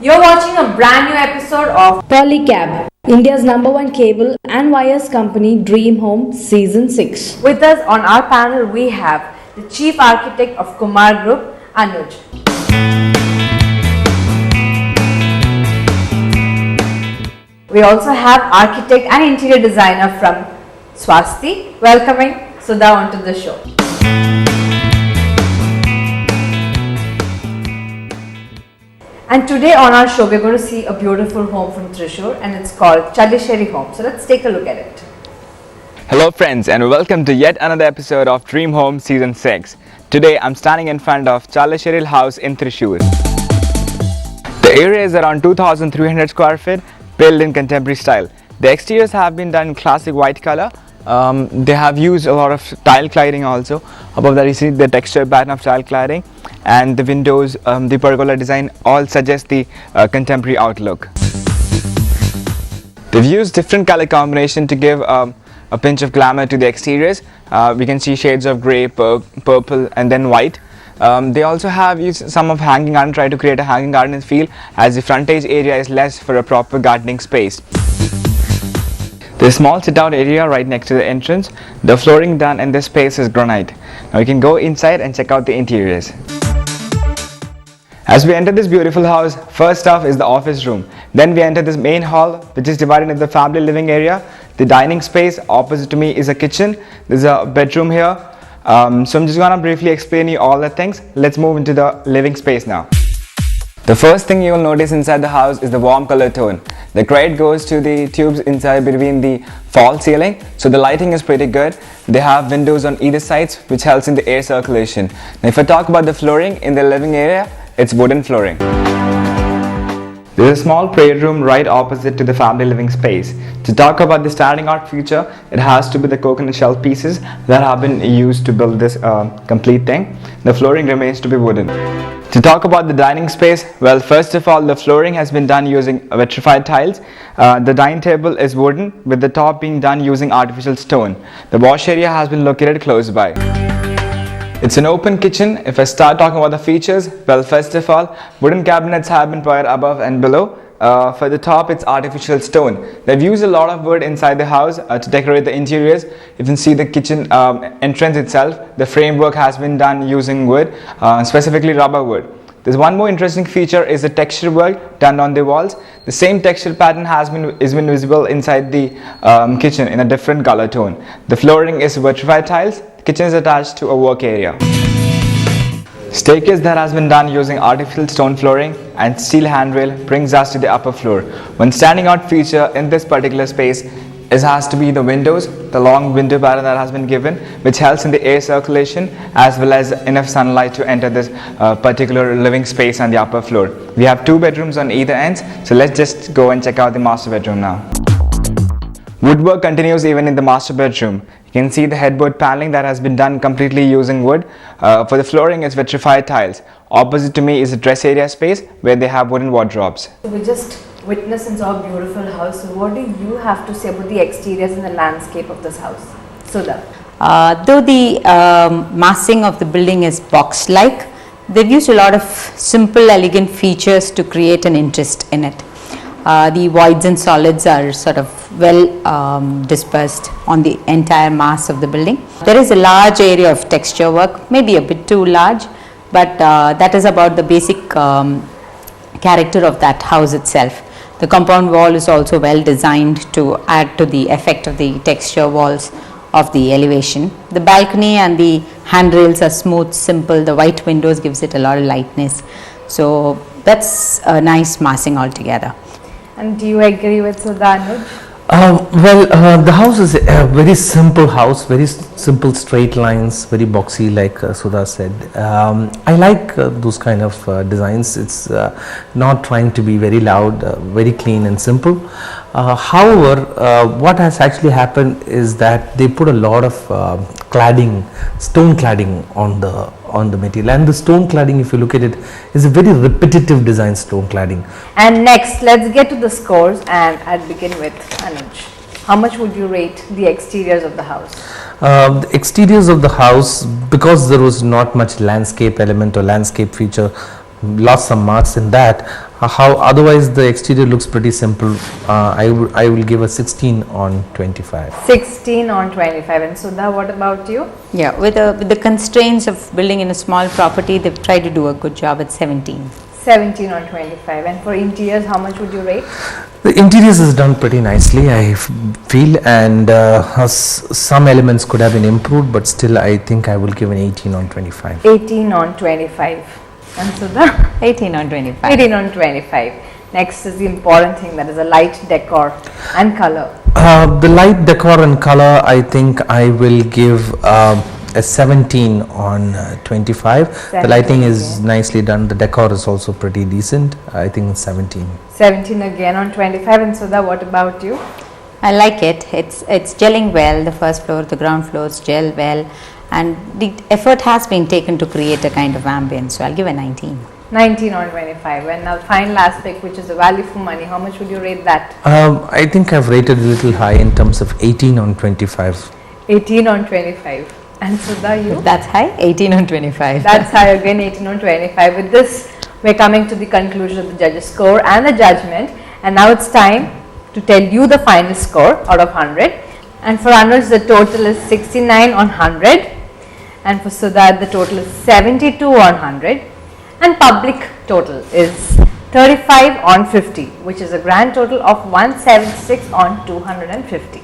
You're watching a brand new episode of Polycab, India's #1 cable and wires company, Dream Home Season 6. With us on our panel, we have the Chief Architect of Kumar Group, Anuj. We also have Architect and Interior Designer from Swasti, welcoming Sudha onto the show. And today on our show, we're going to see a beautiful home from Thrissur, and it's called Chalisseril home. So let's take a look at it. Hello friends, and welcome to yet another episode of Dream Home Season 6. Today I'm standing in front of Chalisseril house in Thrissur. The area is around 2,300 square feet, built in contemporary style. The exteriors have been done in classic white color. They have used a lot of tile cladding also. Above that you see the texture pattern of tile cladding, and the windows, the pergola design all suggest the contemporary outlook. They've used different color combination to give a pinch of glamour to the exteriors. We can see shades of grey, purple and then white. They also have used some of hanging garden, try to create a hanging garden feel, as the frontage area is less for a proper gardening space. There's a small sit-out area right next to the entrance. The flooring done in this space is granite. Now you can go inside and check out the interiors. As we enter this beautiful house, first off is the office room. Then we enter this main hall, which is divided into the family living area. The dining space opposite to me is a kitchen. There's a bedroom here. So I'm just gonna briefly explain you all the things. Let's move into the living space now. The first thing you will notice inside the house is the warm color tone. The credit goes to the tubes inside between the false ceiling, so the lighting is pretty good. They have windows on either sides, which helps in the air circulation. Now if I talk about the flooring in the living area, it's wooden flooring. There is a small prayer room right opposite to the family living space. To talk about the standing out feature, it has to be the coconut shell pieces that have been used to build this complete thing. The flooring remains to be wooden. To talk about the dining space, well, first of all, the flooring has been done using vitrified tiles. The dining table is wooden, with the top being done using artificial stone. The wash area has been located close by. It's an open kitchen. If I start talking about the features, well, first of all, wooden cabinets have been provided above and below. For the top, it's artificial stone. They've used a lot of wood inside the house to decorate the interiors. You can see the kitchen entrance itself. The framework has been done using wood, specifically rubber wood. There's one more interesting feature is the texture work done on the walls. The same texture pattern is been visible inside the kitchen in a different color tone. The flooring is vitrified tiles. The kitchen is attached to a work area. Staircase that has been done using artificial stone flooring and steel handrail brings us to the upper floor. One standing out feature in this particular space has to be the windows, the long window pattern that has been given, which helps in the air circulation as well as enough sunlight to enter this particular living space on the upper floor. We have 2 bedrooms on either ends, so let's just go and check out the master bedroom now. Woodwork continues even in the master bedroom. You can see the headboard paneling that has been done completely using wood. For the flooring, it's vitrified tiles. Opposite to me is a dress area space where they have wooden wardrobes. We just witnessed and saw a beautiful house. So what do you have to say about the exteriors and the landscape of this house? Sudha. Though the massing of the building is box-like, they've used a lot of simple, elegant features to create an interest in it. The voids and solids are sort of well dispersed on the entire mass of the building. There is a large area of texture work, maybe a bit too large, but that is about the basic character of that house itself. The compound wall is also well designed to add to the effect of the texture walls of the elevation. The balcony and the handrails are smooth, simple. The white windows gives it a lot of lightness. So that's a nice massing altogether. And do you agree with Sudha, Anuj? The house is a very simple house, very simple straight lines, very boxy, like Sudha said. I like those kind of designs. It's not trying to be very loud, very clean and simple. However, what has actually happened is that they put a lot of cladding, stone cladding on the material, and the stone cladding, if you look at it, is a very repetitive design stone cladding. And next, let's get to the scores, and I'll begin with Anuj. How much would you rate the exteriors of the house? The exteriors of the house, because there was not much landscape element or landscape feature, lost some marks in that. how otherwise the exterior looks pretty simple. I will give a 16 on 25. 16 on 25. And Sudha, what about you? Yeah, with the constraints of building in a small property, they've tried to do a good job at 17. 17 on 25. And for interiors, how much would you rate? The interiors is done pretty nicely, I feel, and some elements could have been improved, but still I think I will give an 18 on 25. 18 on 25. And Sudha? 18 on 25. 18 on 25. Next is the important thing, that is a light decor and color. The light decor and color, I think I will give a 17 on 25. The lighting is nicely done. The decor is also pretty decent. I think it's 17. 17 again on 25. And Sudha, what about you? I like it. It's gelling well. The first floor, the ground floors gel well, and the effort has been taken to create a kind of ambience. So I'll give a 19. 19 on 25. And now final aspect, which is the value for money. How much would you rate that? I think I've rated a little high in terms of 18 on 25. 18 on 25. And Sudha, you? If that's high, 18 on 25. That's high again, 18 on 25. With this, we're coming to the conclusion of the judges' score and the judgment. And now it's time to tell you the final score out of 100. And for Anuj, the total is 69 on 100. And for Sudha, the total is 72 on 100. And public total is 35 on 50, which is a grand total of 176 on 250.